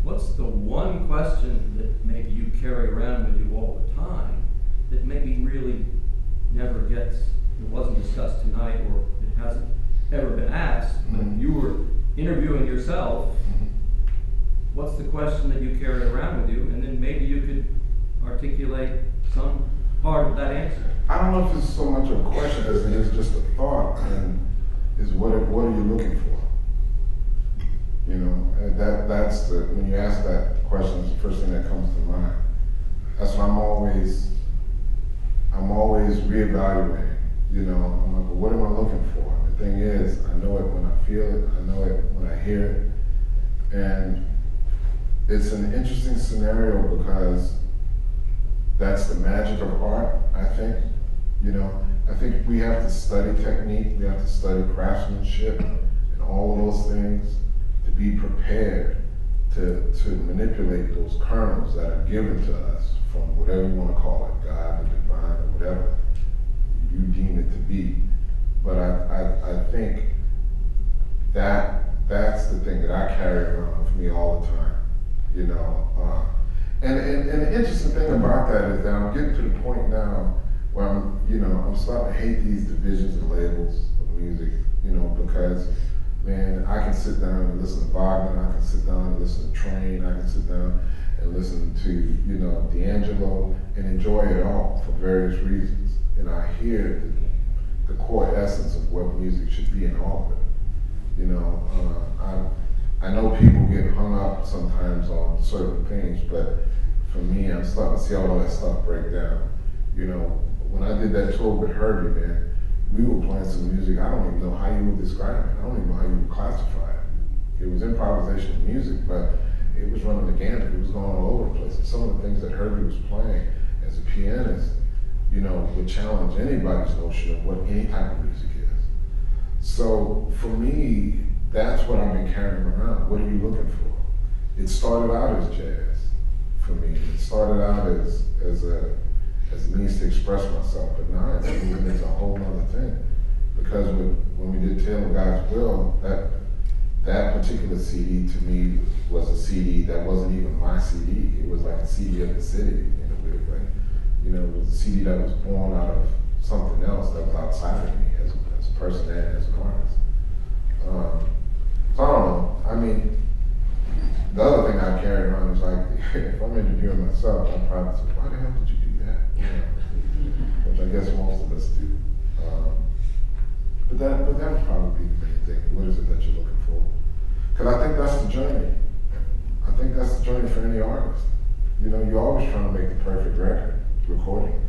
what's the one question that maybe you carry around with you all the time that maybe really never gets, it wasn't discussed tonight or it hasn't ever been asked, but if you were interviewing yourself, what's the question that you carry around with you? And then maybe you could articulate some part of that answer.
I don't know if it's so much a question as it is just a thought, and is what are you looking for? You know, that's when you ask that question, it's the first thing that comes to mind. That's what I'm always reevaluating. You know, I'm like, well, what am I looking for? And the thing is, I know it when I feel it, I know it when I hear it, and it's an interesting scenario because that's the magic of art, I think. You know, I think we have to study technique, we have to study craftsmanship and all of those things to be prepared to manipulate those kernels that are given to us from whatever you want to call it, God or divine or whatever you deem it to be. But I think that's the thing that I carry around with me all the time, you know. And the interesting thing about that is that I'm getting to the point now where I'm starting to hate these divisions and labels of music, you know, because, man, I can sit down and listen to Wagner, I can sit down and listen to Train, I can sit down and listen to, you know, D'Angelo and enjoy it all for various reasons. And I hear the core essence of what music should be in all of it. You know, I know people get hung up sometimes on certain things, but for me, I'm starting to see all that stuff break down. You know, when I did that tour with Herbie, man, we were playing some music, I don't even know how you would describe it. I don't even know how you would classify it. It was improvisational music, but it was running the gamut. It was going all over the place. And some of the things that Herbie was playing as a pianist, you know, would challenge anybody's notion of what any type of music is. So for me, that's what I've been carrying around. What are you looking for? It started out as jazz for me. It started out as a means to express myself, but now it's moving into a whole other thing. Because when we did Tale of God's Will, that particular CD to me was a CD that wasn't even my CD. It was like a CD of the city in a weird way. You know, it was a CD that was born out of something else that was outside of me as a person and as an artist. So I don't know. I mean, the other thing I carry around is like, if I'm interviewing myself, I'll probably say, why the hell did you do that? You know, which I guess most of us do. But that would probably be the main thing. What is it that you're looking for? Because I think that's the journey. I think that's the journey for any artist. You know, you're always trying to make the perfect record, recording.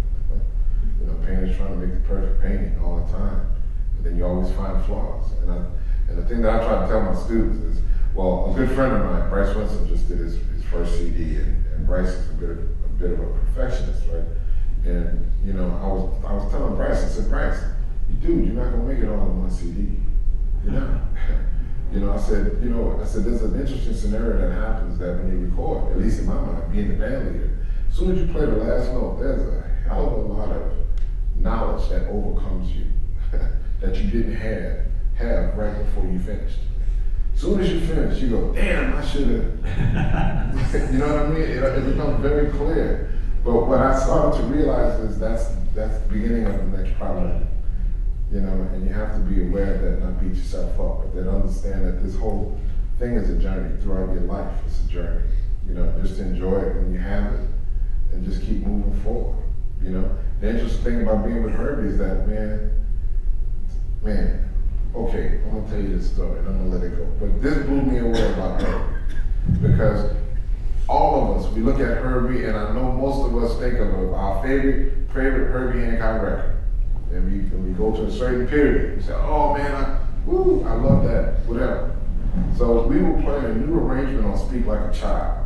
You know, painters trying to make the perfect painting all the time. And then you always find flaws. And the thing that I try to tell my students is, well, a good friend of mine, Bryce Winston, just did his first CD, and Bryce is a bit of a perfectionist, right? And you know, I was telling Bryce, I said, Bryce, dude, you're not gonna make it all in one CD. You're not. You know, I said, there's an interesting scenario that happens that when you record, at least in my mind, being the band leader, as soon as you play the last note, there's a hell of a lot of knowledge that overcomes you that you didn't have right before you finished. As soon as you finish, you go, damn, I should have. You know what I mean? It becomes very clear. But what I started to realize is that's the beginning of the next project. You know, and you have to be aware of that, not beat yourself up, but then understand that this whole thing is a journey throughout your life. It's a journey. You know, just enjoy it when you have it, and just keep moving forward. You know, the interesting thing about being with Herbie is that, man, okay, I'm gonna tell you this story, and I'm gonna let it go. But this blew me away about Herbie, because all of us, we look at Herbie, and I know most of us think of our favorite Herbie Hancock record. And we go to a certain period, we say, oh man, I love that, whatever. So we were playing a new arrangement on Speak Like a Child.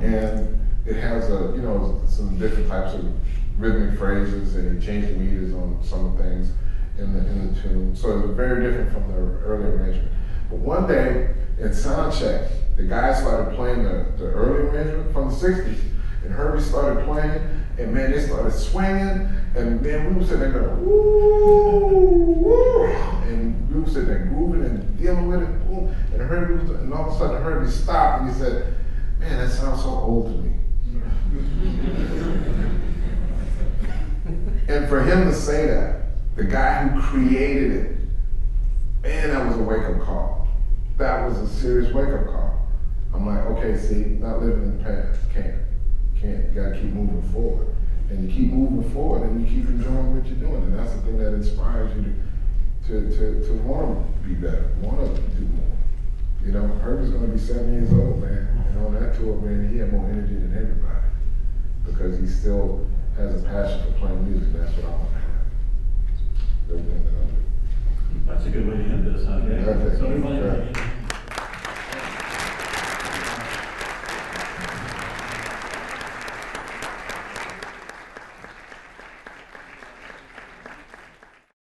And it has some different types of rhythmic phrases, and he changed the meters on some things in the tune. So it was very different from the early arrangement. But one day in sound check, the guys started playing the early arrangement from the 60s, and Herbie started playing, and man, they started swinging, and man, we were sitting there going, woo, woo, and we were sitting there grooving and dealing with it, boom, and all of a sudden Herbie stopped, and he said, man, that sounds so old to me. And for him to say that, the guy who created it, man, that was a wake-up call. That was a serious wake-up call. I'm like, okay, see, not living in the past, can't. You gotta keep moving forward. And you keep moving forward, and you keep enjoying what you're doing, and that's the thing that inspires you to want to be better, want to do more. You know, Herbie's gonna be 70 years old, man. And on that tour, man, he had more energy than everybody, because he still has a passion for playing music. That's what I want to have. Everything that I do.
That's a good way to end this, huh?
Okay.
So everybody,